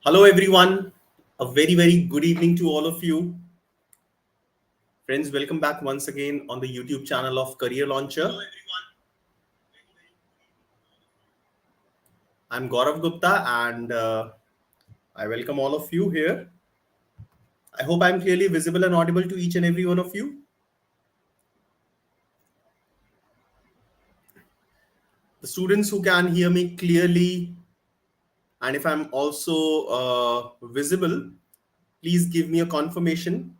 Hello, everyone. A very good evening to all of you. Friends, welcome back once again on the YouTube channel of Career Launcher. I'm Gaurav Gupta and I welcome all of you here. I hope I'm clearly visible and audible to each and every one of you. The students who can hear me clearly, and if I'm also visible, please give me a confirmation.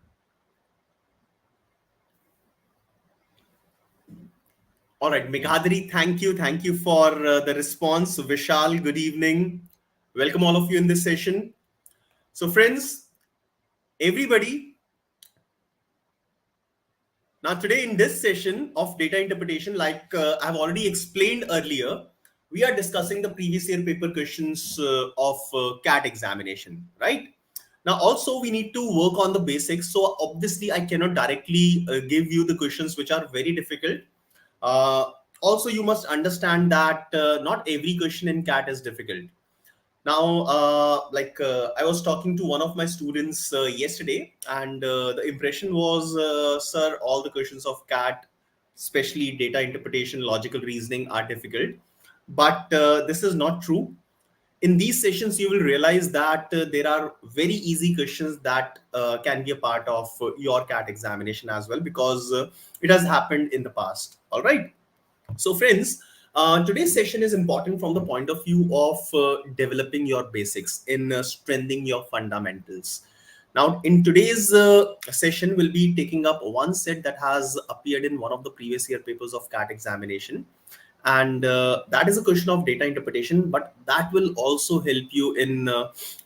All right, Meghadri, thank you. Thank you for the response. Vishal, good evening. Welcome all of you in this session. So, friends, everybody, now today in this session of data interpretation, like I've already explained earlier, we are discussing the previous year paper questions of CAT examination, right? Now, also we need to work on the basics. So obviously I cannot directly give you the questions which are very difficult. Uh, Also, you must understand that not every question in CAT is difficult. Now, I was talking to one of my students yesterday, and the impression was, sir, all the questions of CAT, especially data interpretation, logical reasoning, are difficult. But this is not true. In these sessions, you will realize that there are very easy questions that can be a part of your CAT examination as well, because it has happened in the past. All right. So, friends, today's session is important from the point of view of developing your basics in strengthening your fundamentals. Now, in today's session, we'll be taking up one set that has appeared in one of the previous year papers of CAT examination. And that is a question of data interpretation, but that will also help you in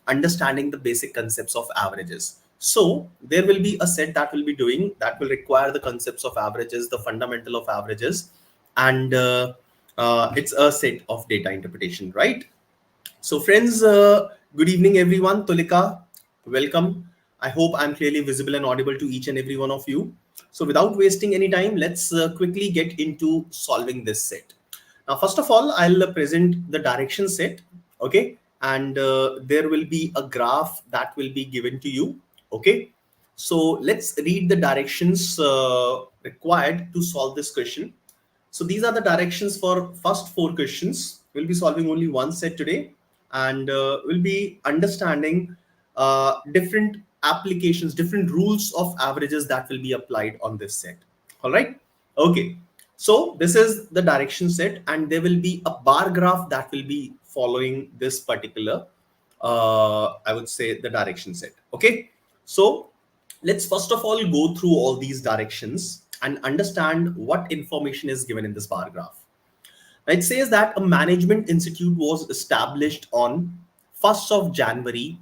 understanding the basic concepts of averages. So there will be a set that will be doing that will require the concepts of averages, the fundamental of averages, and it's a set of data interpretation, right? So, friends, good evening, everyone. Tulika, welcome. I hope I'm clearly visible and audible to each and every one of you. So, without wasting any time, let's quickly get into solving this set. Now, first of all, I'll present the direction set, okay? And there will be a graph that will be given to you, okay? So, let's read the directions required to solve this question. So these are the directions for first four questions. We'll be solving only one set today, and we'll be understanding different applications, different rules of averages that will be applied on this set. All right. Okay. So this is the direction set, and there will be a bar graph that will be following this particular, I would say, the direction set. Okay. So let's first of all go through all these directions and understand what information is given in this bar graph. It says that a management institute was established on 1st of January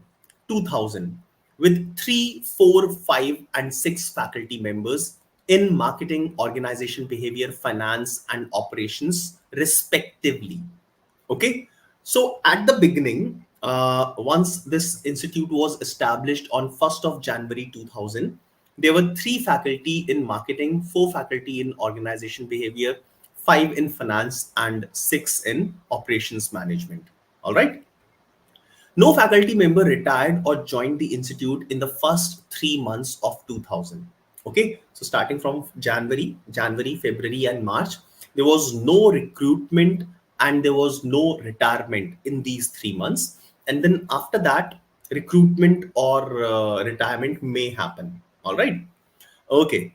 2000 with 3, 4, 5, and 6 faculty members in marketing, organization behavior, finance, and operations, respectively. Okay, so at the beginning, once this institute was established on 1st of January 2000, there were 3 faculty in marketing, 4 faculty in organization behavior, 5 in finance, and 6 in operations management. All right. No faculty member retired or joined the institute in the first 3 months of 2000. Okay, so starting from January, February, and March, there was no recruitment and there was no retirement in these 3 months. And then after that, recruitment or retirement may happen. All right. Okay.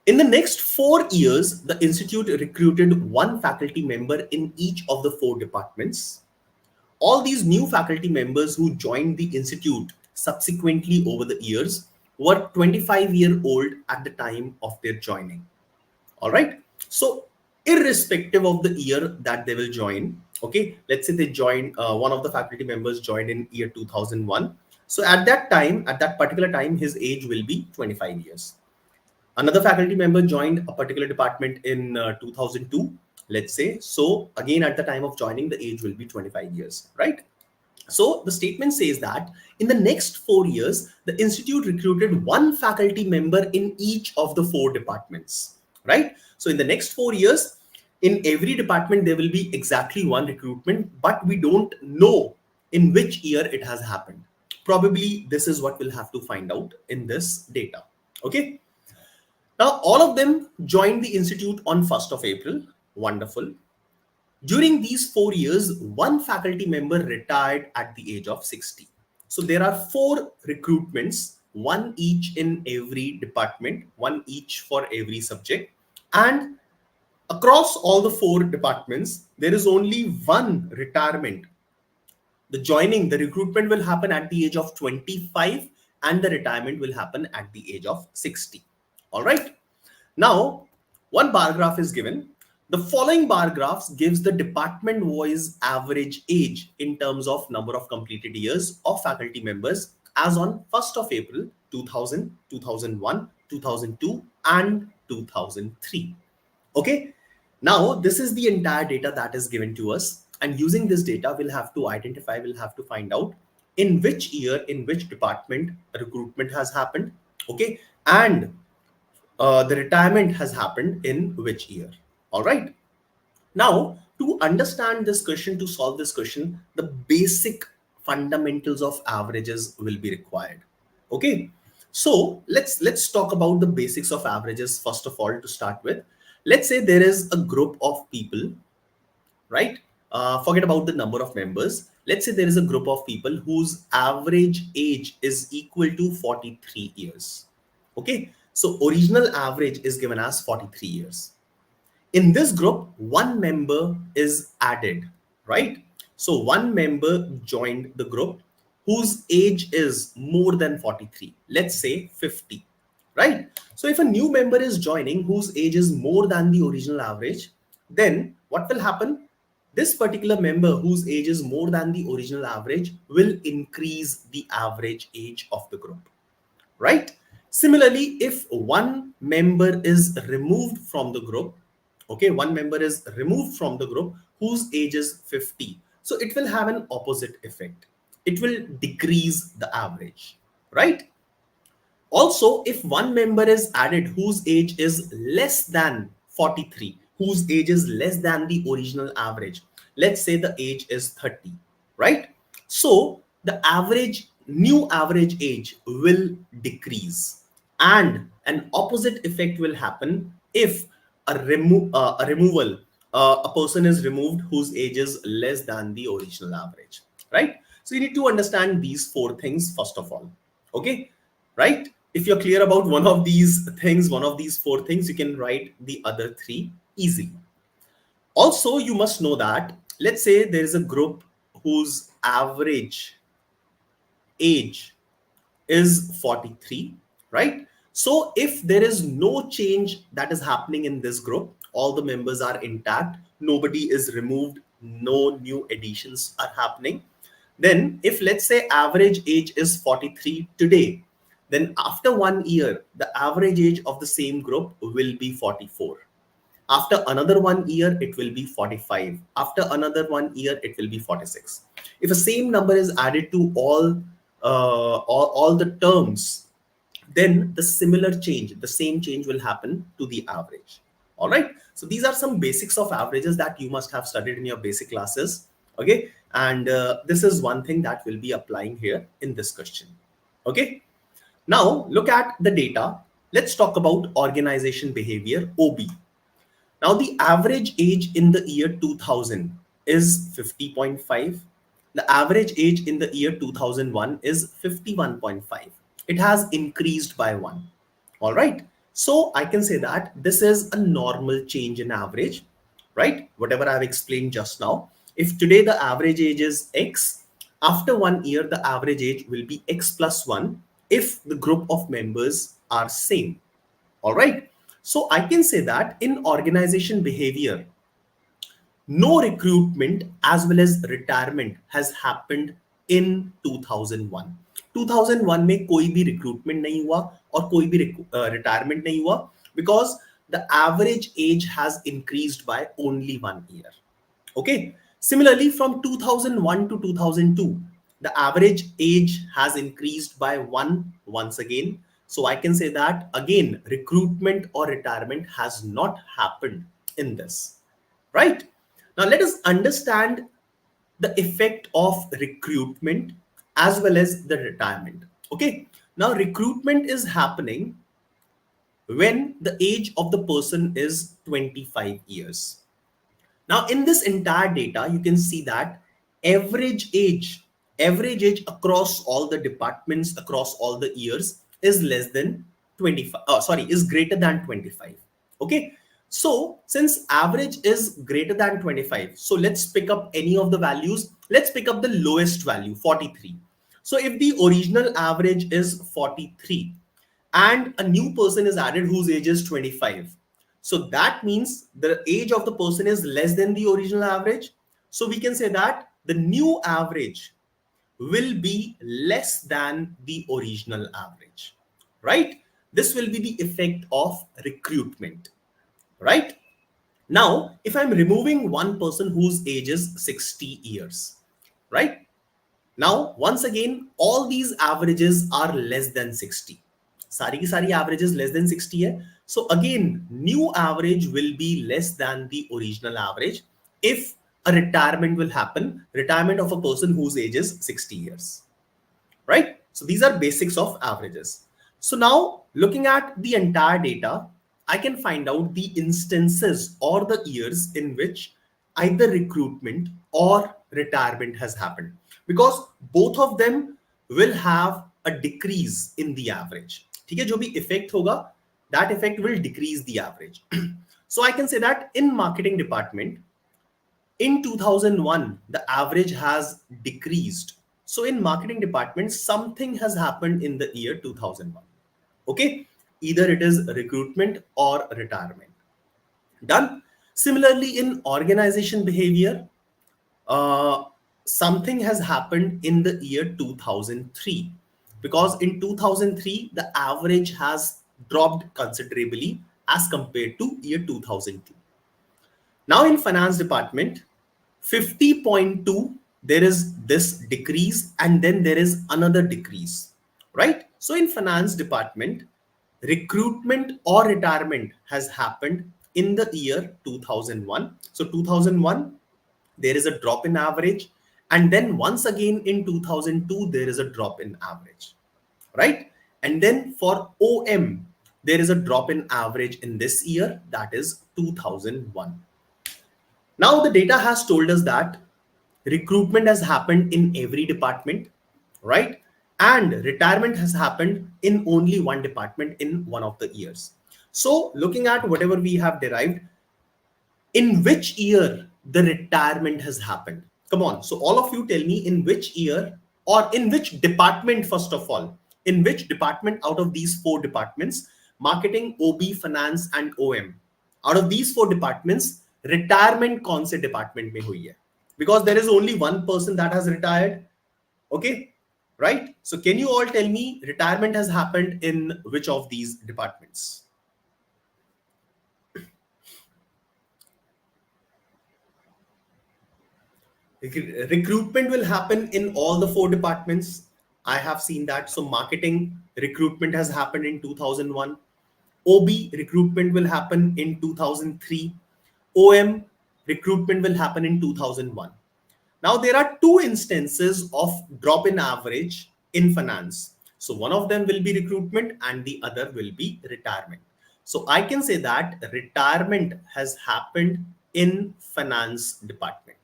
In the next 4 years, the institute recruited one faculty member in each of the 4 departments. All these new faculty members who joined the institute subsequently over the years were 25-year-old at the time of their joining. All right. So, irrespective of the year that they will join, okay, let's say they join, one of the faculty members joined in year 2001. So, at that time, at that particular time, his age will be 25 years. Another faculty member joined a particular department in 2002, let's say. So again, at the time of joining, the age will be 25 years, right? So the statement says that in the next 4 years, the institute recruited one faculty member in each of the 4 departments, right? So in the next 4 years, in every department, there will be exactly one recruitment, but we don't know in which year it has happened. Probably this is what we'll have to find out in this data. Okay. Now, all of them joined the institute on 1st of April. Wonderful. During these 4 years, one faculty member retired at the age of 60. So there are four recruitments, one each in every department, one each for every subject. And across all the four departments, there is only one retirement. The recruitment will happen at the age of 25 and the retirement will happen at the age of 60. All right. Now, one bar graph is given. The following bar graphs gives the department-wise average age in terms of number of completed years of faculty members as on 1st of April 2000, 2001, 2002 and 2003. Okay. Now, this is the entire data that is given to us. And using this data, we'll have to find out in which year, in which department recruitment has happened. Okay. And the retirement has happened in which year. All right. Now, to understand this question, to solve this question, the basic fundamentals of averages will be required. Okay. So let's talk about the basics of averages first of all to start with. Let's say there is a group of people, right? Forget about the number of members. Let's say there is a group of people whose average age is equal to 43 years. Okay. So original average is given as 43 years. In this group, one member is added, right? So one member joined the group whose age is more than 43, let's say 50, right? So if a new member is joining whose age is more than the original average, then what will happen? This particular member whose age is more than the original average will increase the average age of the group, right? Similarly, if one member is removed from the group, okay, one member is removed from the group whose age is 50, so it will have an opposite effect. It will decrease the average, right? Also, if one member is added whose age is less than 43, whose age is less than the original average, let's say the age is 30, right? So the new average age will decrease, and an opposite effect will happen if a removal, a person is removed whose age is less than the original average, right? So you need to understand these four things first of all. Okay, right? If you're clear about one of these things, one of these four things, you can write the other three easily. Also, you must know that, let's say there is a group whose average age is 43, right? So if there is no change that is happening in this group, all the members are intact, nobody is removed, no new additions are happening, then if let's say average age is 43 today, then after 1 year, the average age of the same group will be 44. After another 1 year, it will be 45. After another 1 year, it will be 46. If the same number is added to all the terms, then the same change will happen to the average. All right. So these are some basics of averages that you must have studied in your basic classes. Okay. And this is one thing that will be applying here in this question. Okay. Now look at the data. Let's talk about organization behavior, OB. Now, the average age in the year 2000 is 50.5. The average age in the year 2001 is 51.5. It has increased by 1. All right. So I can say that this is a normal change in average, right? Whatever I've explained just now. If today the average age is X, after 1 year, the average age will be X plus 1 if the group of members are same. All right. So I can say that in organization behavior, no recruitment as well as retirement has happened in 2001. 2001 में कोई भी recruitment नहीं हुआ और कोई भी retirement नहीं हुआ because the average age has increased by only 1 year. Okay. Similarly, from 2001 to 2002, the average age has increased by 1 once again. So I can say that again, recruitment or retirement has not happened in this, right? Now let us understand the effect of recruitment as well as the retirement. Okay. Now, recruitment is happening when the age of the person is 25 years. Now, in this entire data, you can see that average age, average age across all the departments, across all the years is less than 25, is greater than 25. Okay. So since average is greater than 25, so let's pick up any of the values. Let's pick up the lowest value, 43. So if the original average is 43, and a new person is added whose age is 25, so that means the age of the person is less than the original average. So we can say that the new average will be less than the original average, right? This will be the effect of recruitment, right? Now, if I'm removing one person whose age is 60 years, right? Now, once again, all these averages are less than 60. सारी की सारी averages less than 60 है. So again, new average will be less than the original average if a retirement will happen, retirement of a person whose age is 60 years, right? So these are basics of averages. So now looking at the entire data, I can find out the instances or the years in which either recruitment or retirement has happened, because both of them will have a decrease in the average. ठीक है, जो भी effect होगा, that effect will decrease the average. So I can say that in marketing department, in 2001 the average has decreased. So in marketing department something has happened in the year 2001. Okay, either it is recruitment or retirement. Done. Similarly, in organization behavior, uh, something has happened in the year 2003, because in 2003 the average has dropped considerably as compared to year 2002. Now in finance department, 50.2, there is this decrease and then there is another decrease, right? So in finance department, recruitment or retirement has happened in the year 2001. So 2001, there is a drop in average. And then once again in 2002, there is a drop in average, right? And then for OM, there is a drop in average in this year, that is 2001. Now the data has told us that recruitment has happened in every department, right? And retirement has happened in only one department in one of the years. So looking at whatever we have derived, in which year the retirement has happened? Come on. So all of you tell me in which year or in which department, first of all, in which department out of these four departments, marketing, OB, finance and OM, out of these four departments, retirement कौन से department में हुई है? Because there is only one person that has retired. Okay, right? So can you all tell me retirement has happened in which of these departments? Recruitment will happen in all the four departments. I have seen that. So marketing recruitment has happened in 2001. OB recruitment will happen in 2003. OM recruitment will happen in 2001. Now there are two instances of drop in average in finance. So one of them will be recruitment and the other will be retirement. So I can say that retirement has happened in finance department.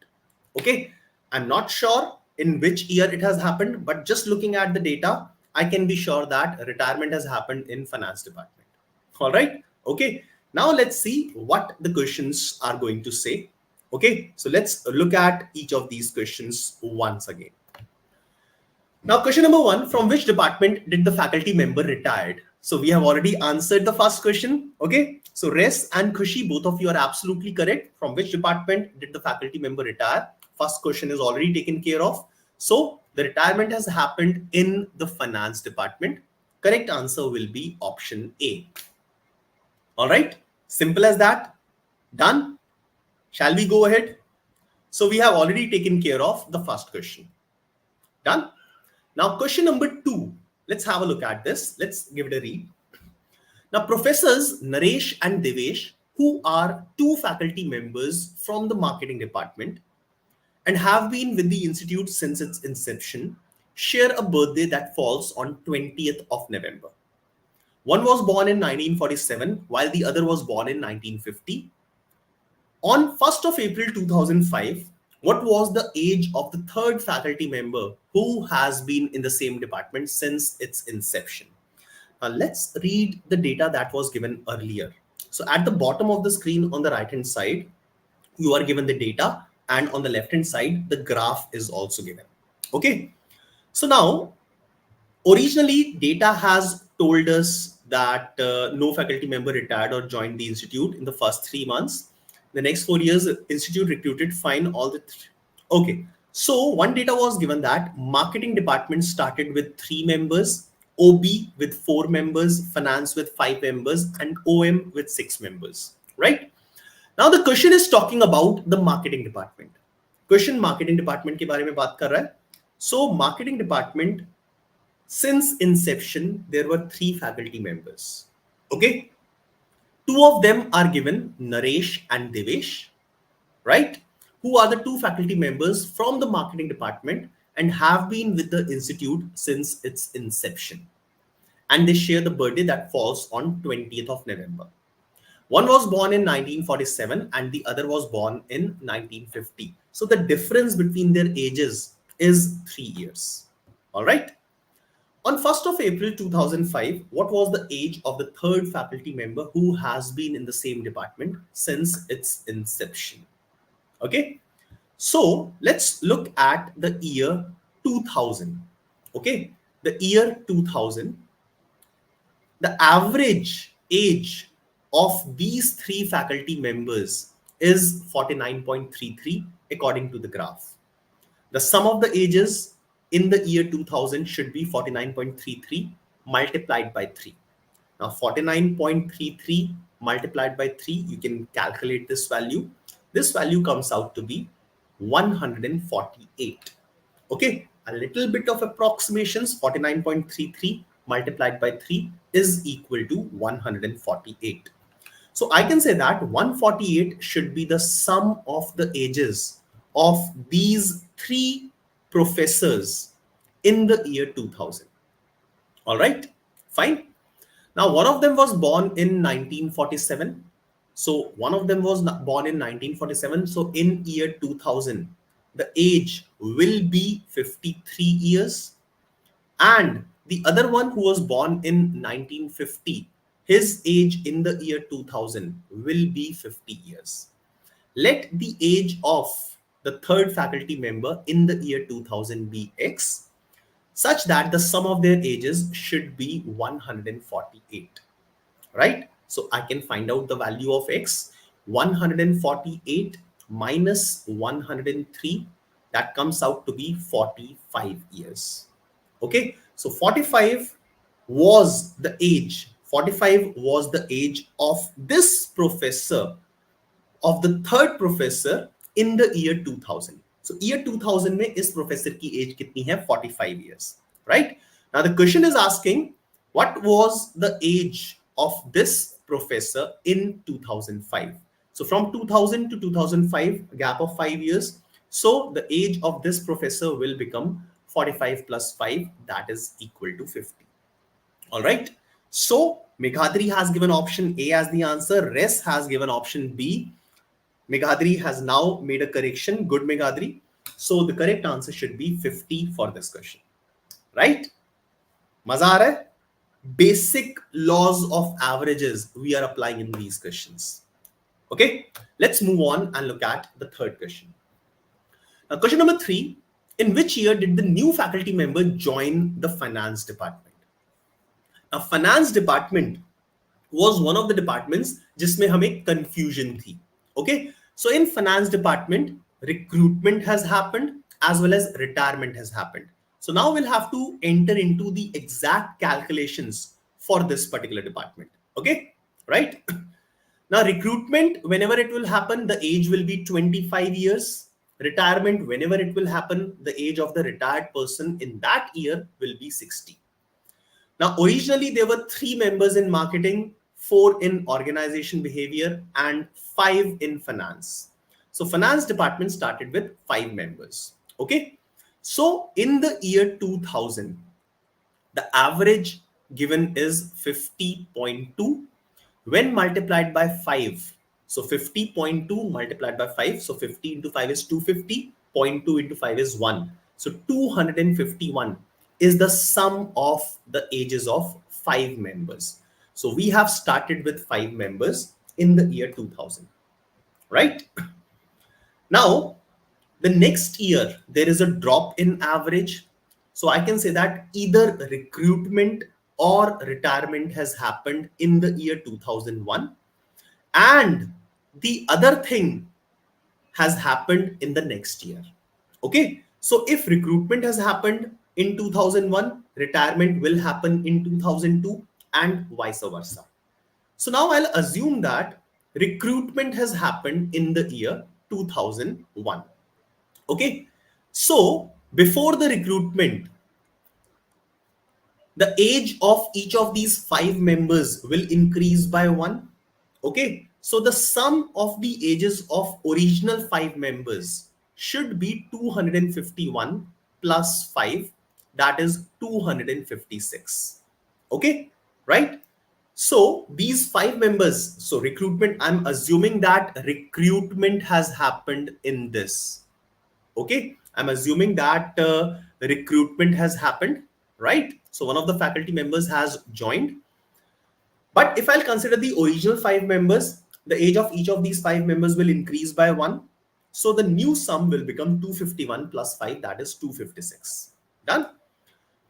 Okay, I'm not sure in which year it has happened, but just looking at the data, I can be sure that retirement has happened in finance department. All right. Okay. Now let's see what the questions are going to say. Okay. So let's look at each of these questions once again. Now, question number one, from which department did the faculty member retired? So we have already answered the first question. Okay. So Res and Khushi, both of you are absolutely correct. From which department did the faculty member retire? First question is already taken care of. So the retirement has happened in the finance department. Correct answer will be option A. All right. Simple as that. Done. Shall we go ahead? So we have already taken care of the first question. Done. Now question number two. Let's have a look at this. Let's give it a read. Now professors Naresh and Devesh, who are two faculty members from the marketing department and have been with the institute since its inception, share a birthday that falls on 20th of November. One was born in 1947 while the other was born in 1950. On 1st of April 2005, what was the age of the third faculty member who has been in the same department since its inception? Now let's read the data that was given earlier. So at the bottom of the screen on the right hand side, you are given the data, and on the left hand side, the graph is also given. Okay. So now, originally, data has told us that no faculty member retired or joined the institute in the first 3 months. The next 4 years, institute recruited fine all the okay. So one data was given that marketing department started with 3 members, OB with 4 members, finance with 5 members, and OM with 6 members. Right now, the question is talking about the marketing department. Question marketing department के बारे में बात कर रहा है. So marketing department, since inception, there were 3 faculty members. Okay. 2 of them are given, Naresh and Devesh, right? Who are the 2 faculty members from the marketing department and have been with the institute since its inception. And they share the birthday that falls on 20th of November. One was born in 1947 and the other was born in 1950. So the difference between their ages is 3 years. All right. On 1st of April 2005, what was the age of the third faculty member who has been in the same department since its inception? Okay, so let's look at the year 2000. Okay, the year 2000, the average age of these 3 faculty members is 49.33 according to the graph. The sum of the ages in the year 2000 should be 49.33 multiplied by 3. Now 49.33 multiplied by 3, you can calculate this value. This value comes out to be 148. Okay, a little bit of approximations. 49.33 multiplied by 3 is equal to 148. So I can say that 148 should be the sum of the ages of these 3 professors in the year 2000. All right, fine. Now, one of them was born in 1947. So one of them was born in 1947. So in year 2000, the age will be 53 years. And the other one who was born in 1950, his age in the year 2000 will be 50 years. Let the age of the third faculty member in the year 2000 be X, such that the sum of their ages should be 148, right? So I can find out the value of X. 148 minus 103, that comes out to be 45 years. Okay, so 45 was the age. 45 was the age of this professor, of the third professor in the year 2000. So year 2000 में इस professor की age कितनी है? 45 years, right? Now the question is asking, what was the age of this professor in 2005? So from 2000 to 2005, a gap of 5 years. So the age of this professor will become 45 plus 5, that is equal to 50. All right. So Meghadri has given option A as the answer. Res has given option B. Meghadri has now made a correction. Good, Meghadri. So the correct answer should be 50 for this question. Right? Maza aa raha hai? Basic laws of averages we are applying in these questions. Okay, let's move on and look at the third question. Now, question number 3, in which year did the new faculty member join the finance department? Now, finance department was one of the departments जिसमें हमें confusion थी. Okay, so in finance department, recruitment has happened as well as retirement has happened. So now we'll have to enter into the exact calculations for this particular department. Okay, right? Now recruitment, whenever it will happen, the age will be 25 years. Retirement, whenever it will happen, the age of the retired person in that year will be 60. Now, originally there were 3 members in marketing, 4 in organization behavior, and 5 in finance. So finance department started with 5 members. Okay. So in the year 2000, the average given is 50.2 when multiplied by 5. So 50.2 multiplied by 5. So 50 into 5 is 250. 0.2 into 5 is 1. So 251 is the sum of the ages of 5 members. So we have started with 5 members in the year 2000, right? Now, the next year, there is a drop in average. So I can say that either recruitment or retirement has happened in the year 2001. And the other thing has happened in the next year. Okay. So if recruitment has happened in 2001, retirement will happen in 2002 and vice versa. So now I'll assume that recruitment has happened in the year 2001. Okay. So before the recruitment, the age of each of these 5 members will increase by 1. Okay. So the sum of the ages of original 5 members should be 251 plus 5, that is 256. Okay. Right. So these 5 members, so recruitment, I'm assuming that recruitment has happened in this. Okay, I'm assuming that recruitment has happened, right? So one of the faculty members has joined. But if I'll consider the original 5 members, the age of each of these 5 members will increase by 1. So the new sum will become 251 plus 5, that is 256. Done.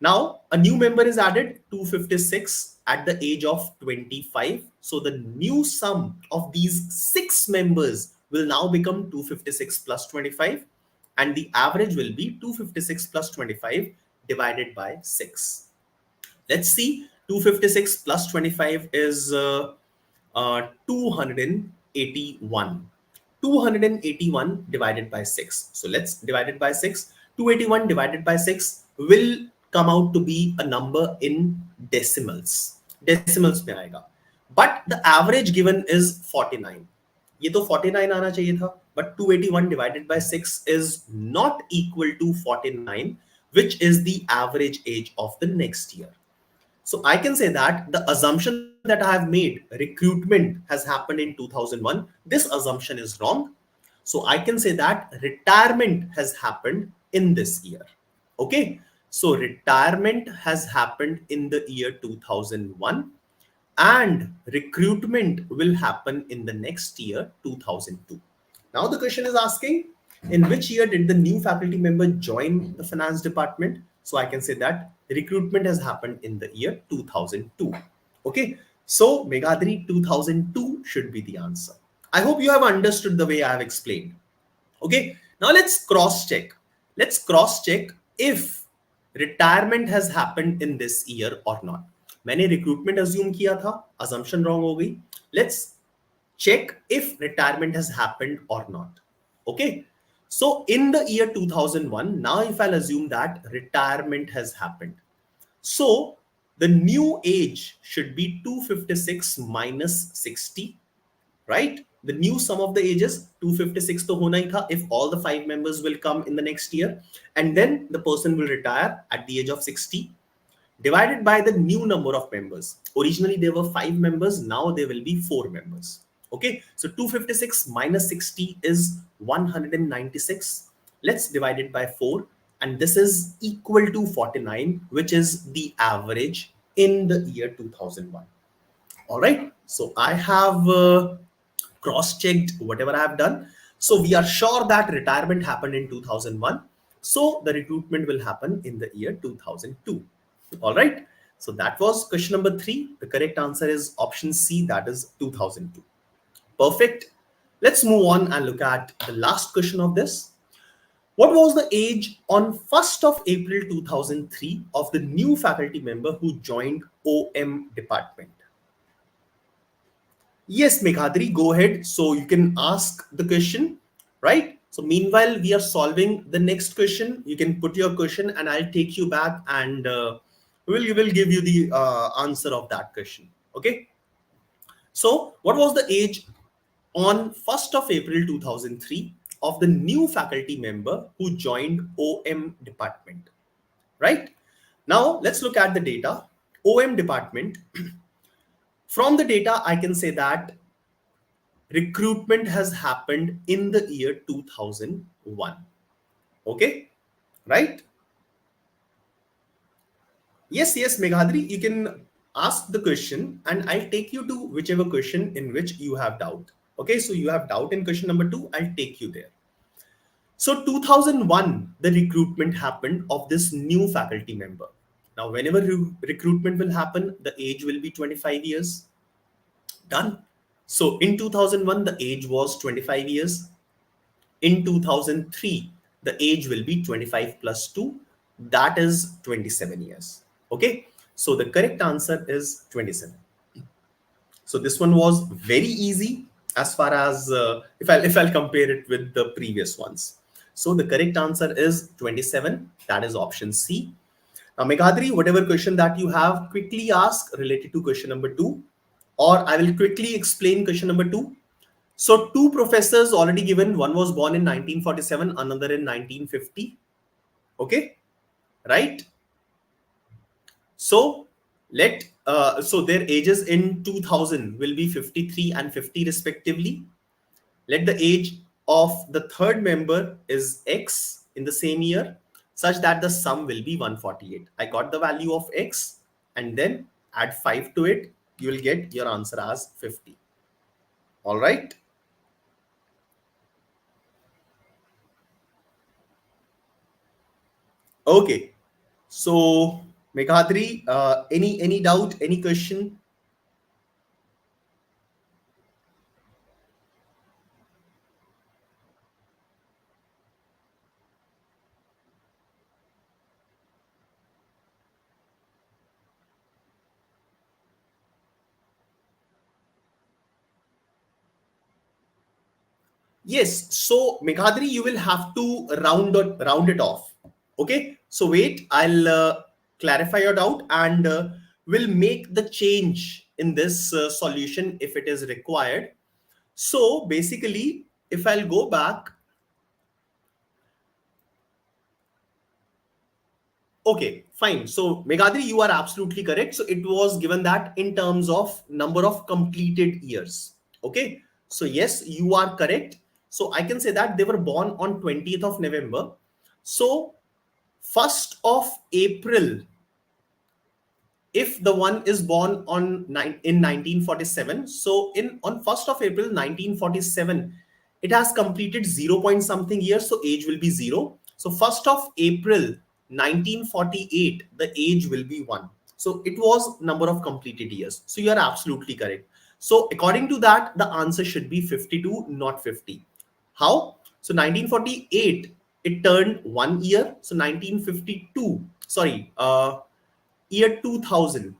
Now, a new member is added, 256, at the age of 25. So the new sum of these 6 members will now become 256 plus 25. And the average will be 256 plus 25 divided by 6. Let's see, 256 plus 25 is 281. 281 divided by 6. So let's divide it by 6. 281 divided by 6 will come out to be a number in decimals. Decimals में आएगा. But the average given is 49. ये तो 49 आना चाहिए था, but 281 divided by 6 is not equal to 49, which is the average age of the next year. So I can say that the assumption that I have made, recruitment has happened in 2001, this assumption is wrong. So I can say that retirement has happened in this year. Okay. So retirement has happened in the year 2001 and recruitment will happen in the next year 2002. Now the question is asking, in which year did the new faculty member join the finance department? So I can say that recruitment has happened in the year 2002. Okay. So Meghadri, 2002 should be the answer. I hope you have understood the way I have explained. Okay. Now let's cross check. Let's cross check if retirement has happened in this year or not. मैंने recruitment assume किया था, assumption wrong हो गई. Let's check if retirement has happened or not. Okay. So in the year 2001, now if I'll assume that retirement has happened. So the new age should be 256 minus 60, right? The new sum of the ages, 256 to hona hi tha if all the 5 members will come in the next year. And then the person will retire at the age of 60, divided by the new number of members. Originally there were 5 members, now there will be 4 members. Okay, so 256 minus 60 is 196. Let's divide it by 4, and this is equal to 49, which is the average in the year 2001. All right, so I have cross-checked whatever I have done. So we are sure that retirement happened in 2001. So the recruitment will happen in the year 2002. All right. So that was question number 3. The correct answer is option C, that is 2002. Perfect. Let's move on and look at the last question of this. What was the age on 1st of April 2003 of the new faculty member who joined OM department? Yes, Meghadri, go ahead. So you can ask the question, right? So meanwhile, we are solving the next question. You can put your question and I'll take you back and we will give you the answer of that question. Okay. So what was the age on 1st of April 2003 of the new faculty member who joined OM department, right? Now let's look at the data. OM department, from the data, I can say that recruitment has happened in the year 2001. Okay, right? Yes, Meghadri, you can ask the question and I'll take you to whichever question in which you have doubt. Okay, so you have doubt in question number 2, I'll take you there. So 2001, the recruitment happened of this new faculty member. Now, whenever recruitment will happen, the age will be 25 years. Done. So in 2001, the age was 25 years. In 2003, the age will be 25 plus 2. That is 27 years. Okay. So the correct answer is 27. So this one was very easy as far as if I'll compare it with the previous ones. So the correct answer is 27. That is option C. Now, Meghadri, whatever question that you have, quickly ask related to question number 2, or I will quickly explain question number 2. So two professors already given. One was born in 1947, another in 1950. Okay, right? So so their ages in 2000 will be 53 and 50 respectively. Let the age of the third member is X in the same year, such that the sum will be 148. I got the value of X and then add 5 to it. You will get your answer as 50. All right. Okay. So Meghadri, any doubt, any question? Yes. So Meghadri, you will have to round it off. Okay. So wait, I'll clarify your doubt and will make the change in this solution if it is required. So basically, if I'll go back. Okay, fine. So Meghadri, you are absolutely correct. So it was given that in terms of number of completed years. Okay. So yes, you are correct. So I can say that they were born on 20th of November. So 1st of April, if the one is born in 1947, so in on 1st of April 1947, it has completed 0 point something years, so age will be 0. So 1st of April 1948, the age will be 1. So it was number of completed years. So you are absolutely correct. So according to that, the answer should be 52, not 50. How? So 1948, it turned 1 year. So 1952, sorry, year 2000.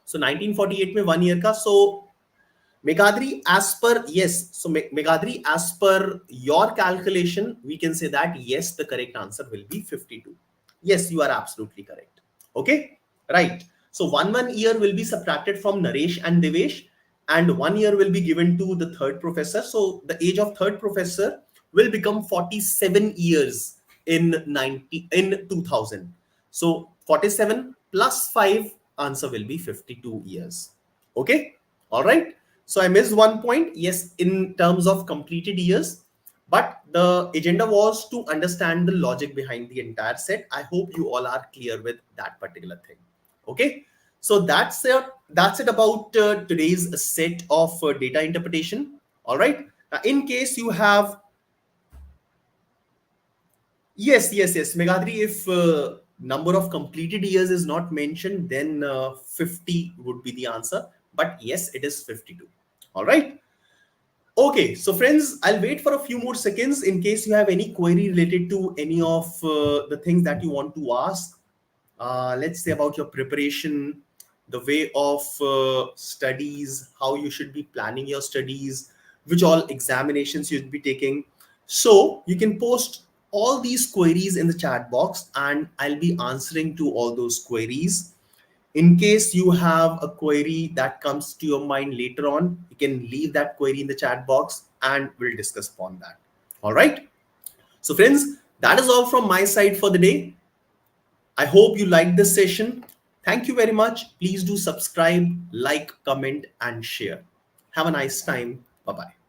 So 1948 में 1 year का. So Meghadri, as per yes, so Meghadri, as per your calculation, we can say that yes, the correct answer will be 52. Yes, you are absolutely correct. Okay, right. So one year will be subtracted from Naresh and Devesh, and 1 year will be given to the third professor. So the age of third professor will become 47 years in 2000. So 47 plus 5, answer will be 52 years. Okay, all right. So I missed one point. Yes, in terms of completed years, but the agenda was to understand the logic behind the entire set. I hope you all are clear with that particular thing. Okay. So that's it about today's set of data interpretation. All right. Now, in case you have yes, Meghadri, if number of completed years is not mentioned, then 50 would be the answer. But yes, it is 52. All right. Okay, so friends, I'll wait for a few more seconds in case you have any query related to any of the things that you want to ask. Let's say about your preparation, the way of studies, how you should be planning your studies, which all examinations you'd be taking. So you can post all these queries in the chat box and I'll be answering to all those queries. In case you have a query that comes to your mind later on, you can leave that query in the chat box and we'll discuss upon that. All right. So, friends, that is all from my side for the day. I hope you liked this session. Thank you very much. Please do subscribe, like, comment, and share. Have a nice time. Bye bye.